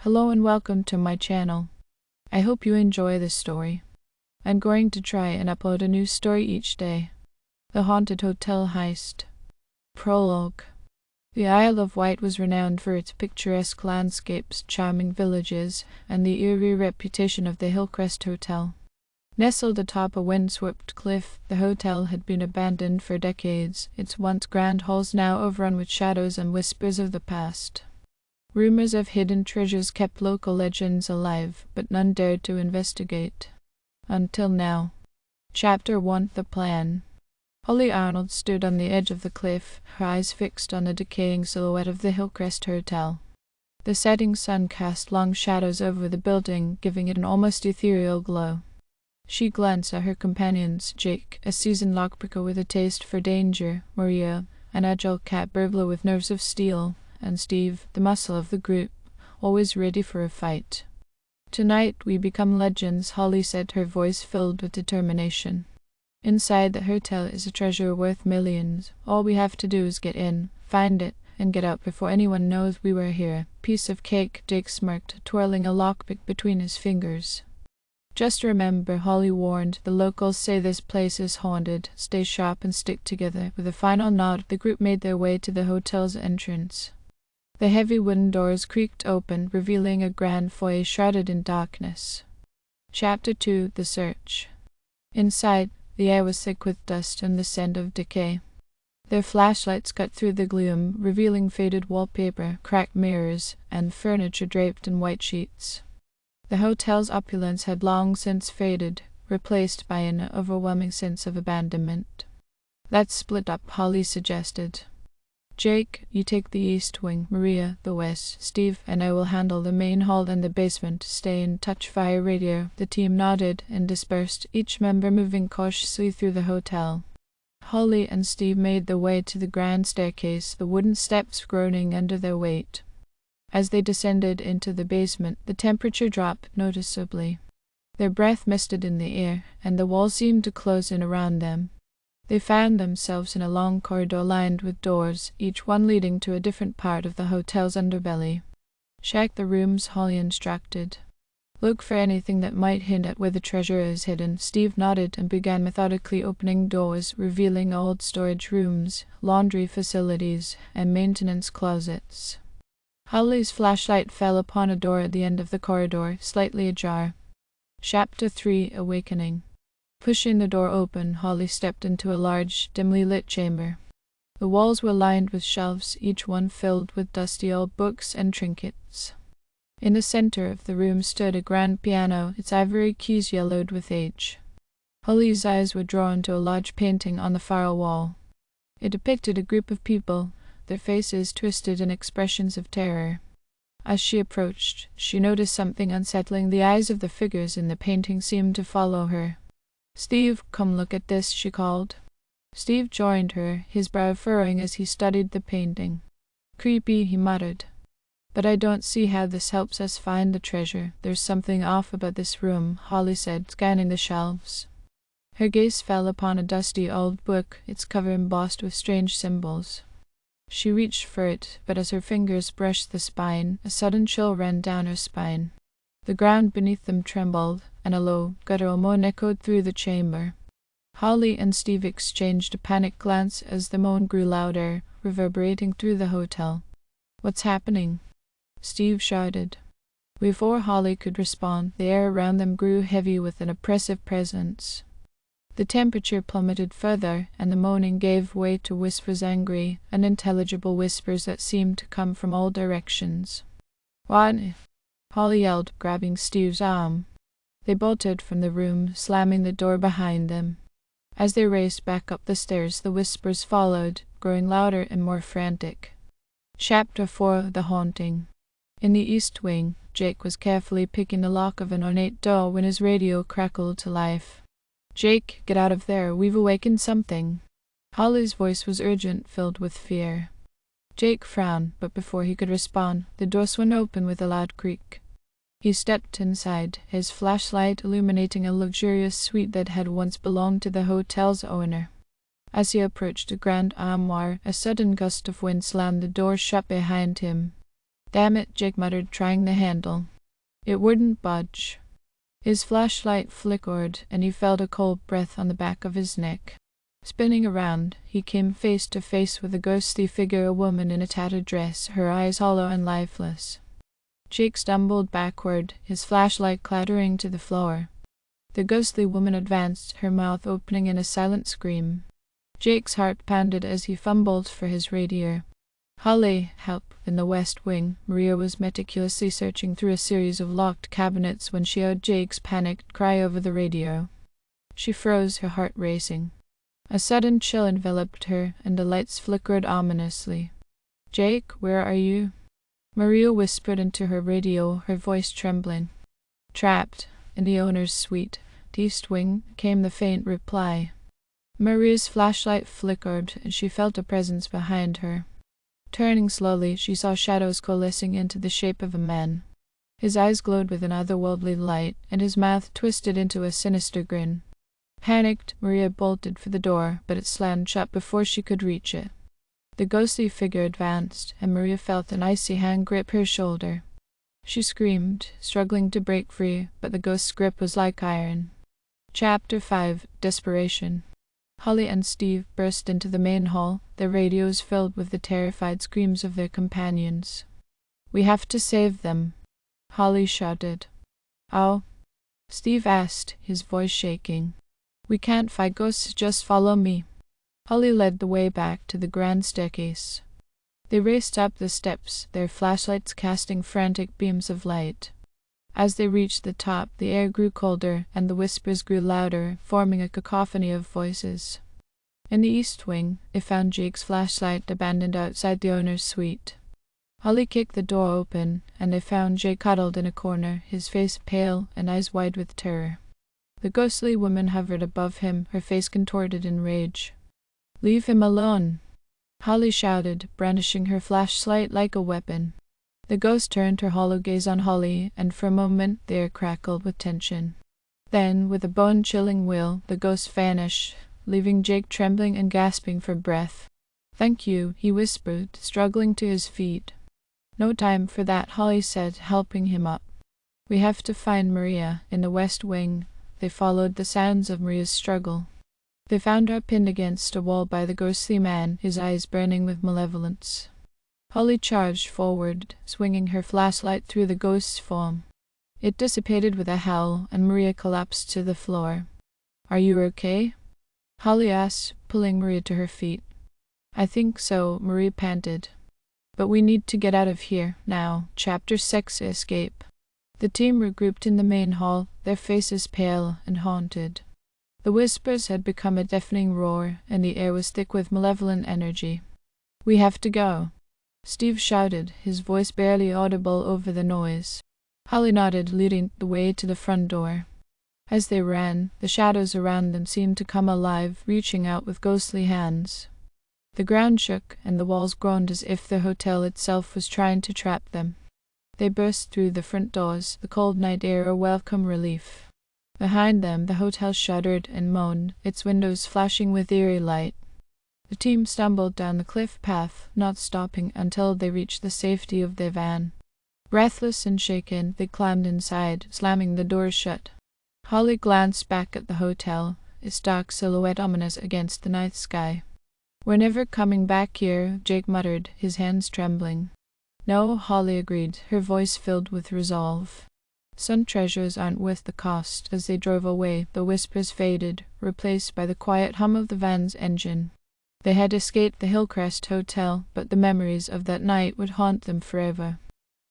Hello and welcome to my channel. I hope you enjoy this story. I'm going to try and upload a new story each day. The Haunted Hotel Heist. Prologue. The Isle of Wight was renowned for its picturesque landscapes, charming villages, and the eerie reputation of the Hillcrest Hotel. Nestled atop a windswept cliff, the hotel had been abandoned for decades, its once grand halls now overrun with shadows and whispers of the past. Rumors of hidden treasures kept local legends alive, but none dared to investigate. Until now. Chapter 1: The Plan. Holly Arnold stood on the edge of the cliff, her eyes fixed on the decaying silhouette of the Hillcrest Hotel. The setting sun cast long shadows over the building, giving it an almost ethereal glow. She glanced at her companions, Jake, a seasoned lockpicker with a taste for danger, Maria, an agile cat burglar with nerves of steel, and Steve, the muscle of the group, always ready for a fight. "Tonight we become legends," Holly said, her voice filled with determination. "Inside the hotel is a treasure worth millions. All we have to do is get in, find it, and get out before anyone knows we were here." "Piece of cake," Jake smirked, twirling a lockpick between his fingers. "Just remember," Holly warned, "the locals say this place is haunted. Stay sharp and stick together." With a final nod, the group made their way to the hotel's entrance. The heavy wooden doors creaked open, revealing a grand foyer shrouded in darkness. Chapter 2: The Search. Inside, the air was thick with dust and the scent of decay. Their flashlights cut through the gloom, revealing faded wallpaper, cracked mirrors, and furniture draped in white sheets. The hotel's opulence had long since faded, replaced by an overwhelming sense of abandonment. "Let's split up," Holly suggested. "Jake, you take the east wing, Maria, the west. Steve and I will handle the main hall and the basement. Stay in touch via radio." The team nodded and dispersed, each member moving cautiously through the hotel. Holly and Steve made their way to the grand staircase, the wooden steps groaning under their weight. As they descended into the basement, the temperature dropped noticeably. Their breath misted in the air, and the walls seemed to close in around them. They found themselves in a long corridor lined with doors, each one leading to a different part of the hotel's underbelly. "Check the rooms," Holly instructed. "Look for anything that might hint at where the treasure is hidden." Steve nodded and began methodically opening doors, revealing old storage rooms, laundry facilities, and maintenance closets. Holly's flashlight fell upon a door at the end of the corridor, slightly ajar. Chapter 3: Awakening. Pushing the door open, Holly stepped into a large, dimly lit chamber. The walls were lined with shelves, each one filled with dusty old books and trinkets. In the center of the room stood a grand piano, its ivory keys yellowed with age. Holly's eyes were drawn to a large painting on the far wall. It depicted a group of people, their faces twisted in expressions of terror. As she approached, she noticed something unsettling. The eyes of the figures in the painting seemed to follow her. "Steve, come look at this," she called. Steve joined her, his brow furrowing as he studied the painting. "Creepy," he muttered. "But I don't see how this helps us find the treasure." "There's something off about this room," Holly said, scanning the shelves. Her gaze fell upon a dusty old book, its cover embossed with strange symbols. She reached for it, but as her fingers brushed the spine, a sudden chill ran down her spine. The ground beneath them trembled, and a low, guttural moan echoed through the chamber. Holly and Steve exchanged a panicked glance as the moan grew louder, reverberating through the hotel. "What's happening?" Steve shouted. Before Holly could respond, the air around them grew heavy with an oppressive presence. The temperature plummeted further, and the moaning gave way to whispers, angry, unintelligible whispers that seemed to come from all directions. "What?" Holly yelled, grabbing Steve's arm. They bolted from the room, slamming the door behind them. As they raced back up the stairs, the whispers followed, growing louder and more frantic. Chapter 4: The Haunting. In the east wing, Jake was carefully picking the lock of an ornate door when his radio crackled to life. "Jake, get out of there, we've awakened something." Holly's voice was urgent, filled with fear. Jake frowned, but before he could respond, the door swung open with a loud creak. He stepped inside, his flashlight illuminating a luxurious suite that had once belonged to the hotel's owner. As he approached the grand armoire, a sudden gust of wind slammed the door shut behind him. "Damn it," Jake muttered, trying the handle. It wouldn't budge. His flashlight flickered, and he felt a cold breath on the back of his neck. Spinning around, he came face to face with a ghostly figure, a woman in a tattered dress, her eyes hollow and lifeless. Jake stumbled backward, his flashlight clattering to the floor. The ghostly woman advanced, her mouth opening in a silent scream. Jake's heart pounded as he fumbled for his radio. "Holly, help!" In the West Wing, Maria was meticulously searching through a series of locked cabinets when she heard Jake's panicked cry over the radio. She froze, her heart racing. A sudden chill enveloped her, and the lights flickered ominously. "Jake, where are you?" Maria whispered into her radio, her voice trembling. "Trapped in the owner's suite, the East Wing," came the faint reply. Maria's flashlight flickered, and she felt a presence behind her. Turning slowly, she saw shadows coalescing into the shape of a man. His eyes glowed with an otherworldly light, and his mouth twisted into a sinister grin. Panicked, Maria bolted for the door, but it slammed shut before she could reach it. The ghostly figure advanced, and Maria felt an icy hand grip her shoulder. She screamed, struggling to break free, but the ghost's grip was like iron. Chapter 5: Desperation. Holly and Steve burst into the main hall, their radios filled with the terrified screams of their companions. "We have to save them," Holly shouted. "Oh?" Steve asked, his voice shaking. "We can't fight ghosts, just follow me." Holly led the way back to the grand staircase. They raced up the steps, their flashlights casting frantic beams of light. As they reached the top, the air grew colder, and the whispers grew louder, forming a cacophony of voices. In the East Wing, they found Jake's flashlight abandoned outside the owner's suite. Holly kicked the door open, and they found Jake huddled in a corner, his face pale and eyes wide with terror. The ghostly woman hovered above him, her face contorted in rage. "Leave him alone!" Holly shouted, brandishing her flashlight like a weapon. The ghost turned her hollow gaze on Holly, and for a moment the air crackled with tension. Then, with a bone-chilling will, the ghost vanished, leaving Jake trembling and gasping for breath. "Thank you," he whispered, struggling to his feet. "No time for that," Holly said, helping him up. "We have to find Maria, in the West Wing." They followed the sounds of Maria's struggle. They found her pinned against a wall by the ghostly man, his eyes burning with malevolence. Holly charged forward, swinging her flashlight through the ghost's form. It dissipated with a howl, and Maria collapsed to the floor. "Are you okay?" Holly asked, pulling Maria to her feet. "I think so," Maria panted. "But we need to get out of here, now." Chapter 6: Escape. The team regrouped in the main hall, their faces pale and haunted. The whispers had become a deafening roar, and the air was thick with malevolent energy. "We have to go," Steve shouted, his voice barely audible over the noise. Holly nodded, leading the way to the front door. As they ran, the shadows around them seemed to come alive, reaching out with ghostly hands. The ground shook, and the walls groaned as if the hotel itself was trying to trap them. They burst through the front doors, the cold night air a welcome relief. Behind them, the hotel shuddered and moaned, its windows flashing with eerie light. The team stumbled down the cliff path, not stopping until they reached the safety of their van. Breathless and shaken, they climbed inside, slamming the doors shut. Holly glanced back at the hotel, its dark silhouette ominous against the night sky. "We're never coming back here," Jake muttered, his hands trembling. "No," Holly agreed, her voice filled with resolve. "Some treasures aren't worth the cost." As they drove away, the whispers faded, replaced by the quiet hum of the van's engine. They had escaped the Hillcrest Hotel, but the memories of that night would haunt them forever.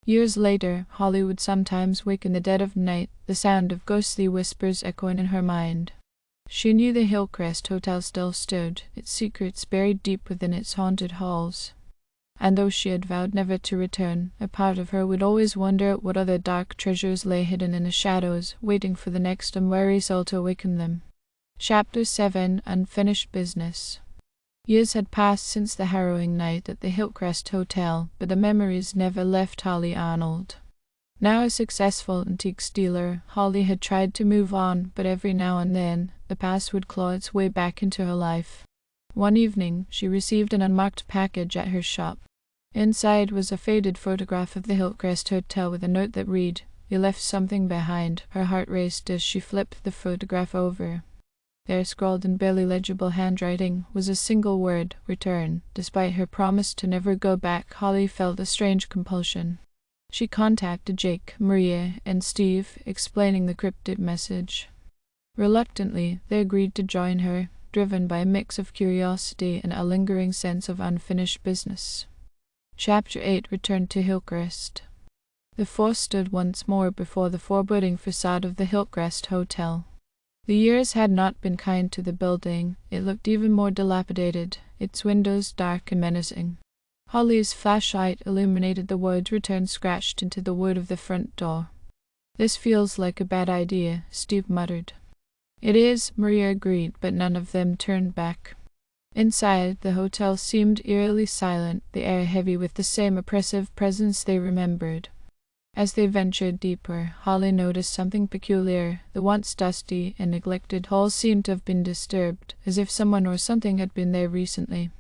Years later, Holly would sometimes wake in the dead of night, the sound of ghostly whispers echoing in her mind. She knew the Hillcrest Hotel still stood, its secrets buried deep within its haunted halls. And though she had vowed never to return, a part of her would always wonder what other dark treasures lay hidden in the shadows, waiting for the next unwary soul to awaken them. Chapter 7: Unfinished Business. Years had passed since the harrowing night at the Hillcrest Hotel, but the memories never left Holly Arnold. Now a successful antiques dealer, Holly had tried to move on, but every now and then, the past would claw its way back into her life. One evening, she received an unmarked package at her shop. Inside was a faded photograph of the Hillcrest Hotel with a note that read, "You left something behind." Her heart raced as she flipped the photograph over. There, scrawled in barely legible handwriting, was a single word, "Return." Despite her promise to never go back, Holly felt a strange compulsion. She contacted Jake, Maria, and Steve, explaining the cryptic message. Reluctantly, they agreed to join her, driven by a mix of curiosity and a lingering sense of unfinished business. Chapter 8 returned to Hillcrest. The four stood once more before the foreboding facade of the Hillcrest Hotel. The years had not been kind to the building. It looked even more dilapidated, its windows dark and menacing. Holly's flashlight illuminated the words "Return" scratched into the wood of the front door. "This feels like a bad idea," Steve muttered. "It is," Maria agreed, but none of them turned back. Inside, the hotel seemed eerily silent, the air heavy with the same oppressive presence they remembered. As they ventured deeper, Holly noticed something peculiar. The once dusty and neglected hall seemed to have been disturbed, as if someone or something had been there recently.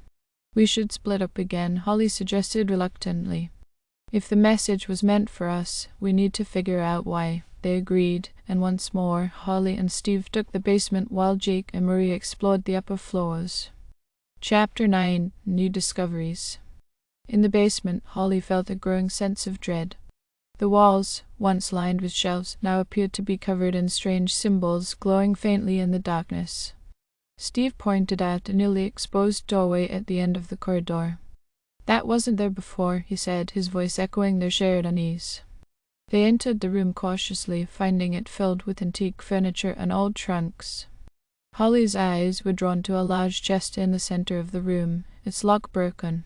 "We should split up again," Holly suggested reluctantly. "If the message was meant for us, we need to figure out why." They agreed, and once more, Holly and Steve took the basement while Jake and Maria explored the upper floors. Chapter 9 New Discoveries. In the basement, Holly felt a growing sense of dread. The walls, once lined with shelves, now appeared to be covered in strange symbols glowing faintly in the darkness. Steve pointed out a newly exposed doorway at the end of the corridor. "That wasn't there before," he said, his voice echoing their shared unease. They entered the room cautiously, finding it filled with antique furniture and old trunks. Holly's eyes were drawn to a large chest in the center of the room, its lock broken.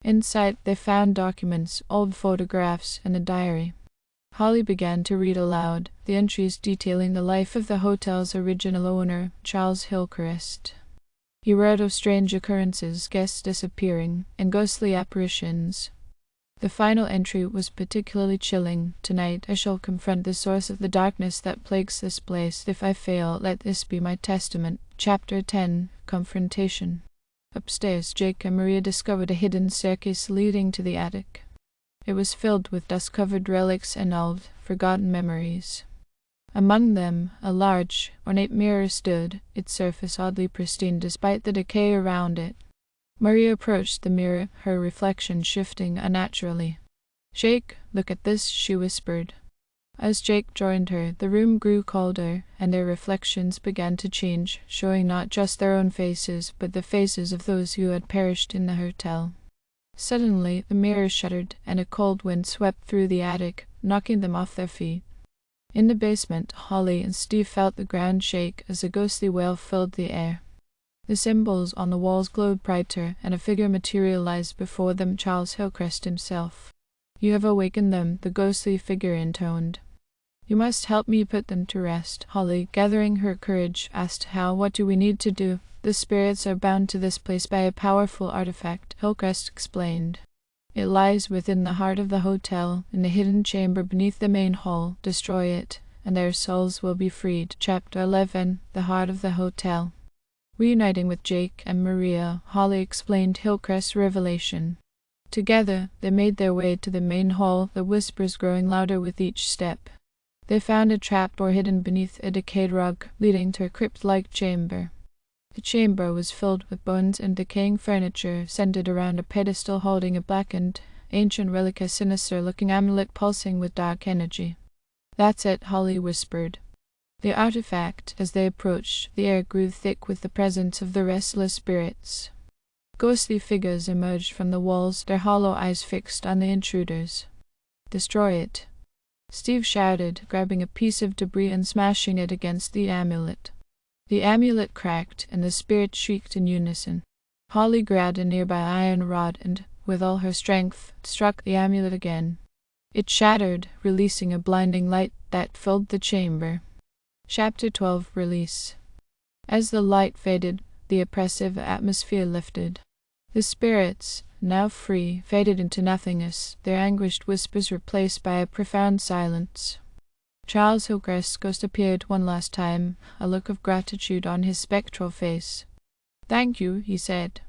Inside, they found documents, old photographs, and a diary. Holly began to read aloud, the entries detailing the life of the hotel's original owner, Charles Hillcrest. He wrote of strange occurrences, guests disappearing, and ghostly apparitions. The final entry was particularly chilling. "Tonight I shall confront the source of the darkness that plagues this place. If I fail, let this be my testament." Chapter 10 Confrontation. Upstairs, Jake and Maria discovered a hidden staircase leading to the attic. It was filled with dust-covered relics and old, forgotten memories. Among them, a large, ornate mirror stood, its surface oddly pristine despite the decay around it. Maria approached the mirror, her reflection shifting unnaturally. "Jake, look at this," she whispered. As Jake joined her, the room grew colder, and their reflections began to change, showing not just their own faces, but the faces of those who had perished in the hotel. Suddenly, the mirror shuddered, and a cold wind swept through the attic, knocking them off their feet. In the basement, Holly and Steve felt the ground shake as a ghostly wail filled the air. The symbols on the walls glowed brighter, and a figure materialized before them, Charles Hillcrest himself. "You have awakened them," the ghostly figure intoned. "You must help me put them to rest." Holly, gathering her courage, asked, "How? What do we need to do?" "The spirits are bound to this place by a powerful artifact," Hillcrest explained. "It lies within the heart of the hotel, in the hidden chamber beneath the main hall. Destroy it, and their souls will be freed." Chapter 11 The Heart of the Hotel. Reuniting with Jake and Maria, Holly explained Hillcrest's revelation. Together, they made their way to the main hall, the whispers growing louder with each step. They found a trapdoor hidden beneath a decayed rug, leading to a crypt-like chamber. The chamber was filled with bones and decaying furniture, centered around a pedestal holding a blackened, ancient relic, a sinister-looking amulet pulsing with dark energy. "That's it," Holly whispered. The artifact, as they approached, the air grew thick with the presence of the restless spirits. Ghostly figures emerged from the walls, their hollow eyes fixed on the intruders. "Destroy it," Steve shouted, grabbing a piece of debris and smashing it against the amulet. The amulet cracked, and the spirits shrieked in unison. Holly grabbed a nearby iron rod and, with all her strength, struck the amulet again. It shattered, releasing a blinding light that filled the chamber. Chapter 12 Release. As the light faded, the oppressive atmosphere lifted. The spirits, now free, faded into nothingness, their anguished whispers replaced by a profound silence. Charles Hillcrest's ghost appeared one last time, a look of gratitude on his spectral face. "Thank you," he said.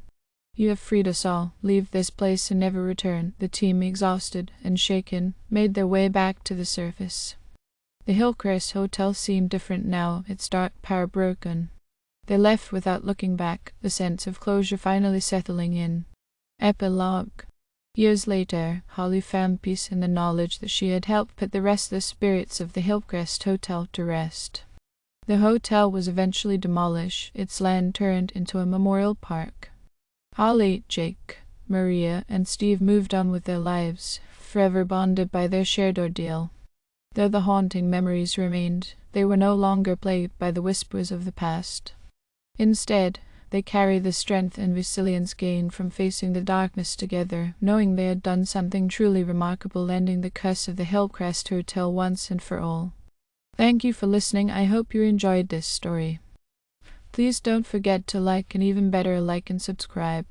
You have freed us all. Leave this place and never return." The team, exhausted and shaken, made their way back to the surface. The Hillcrest Hotel seemed different now, its dark power broken. They left without looking back, the sense of closure finally settling in. Epilogue. Years later, Holly found peace in the knowledge that she had helped put the restless spirits of the Hillcrest Hotel to rest. The hotel was eventually demolished, its land turned into a memorial park. Holly, Jake, Maria, and Steve moved on with their lives, forever bonded by their shared ordeal. Though the haunting memories remained, they were no longer plagued by the whispers of the past. Instead, they carried the strength and resilience gained from facing the darkness together, knowing they had done something truly remarkable, ending the curse of the Hillcrest Hotel once and for all. Thank you for listening. I hope you enjoyed this story. Please don't forget to like, and even better, like and subscribe.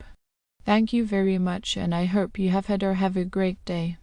Thank you very much, and I hope you have had or have a great day.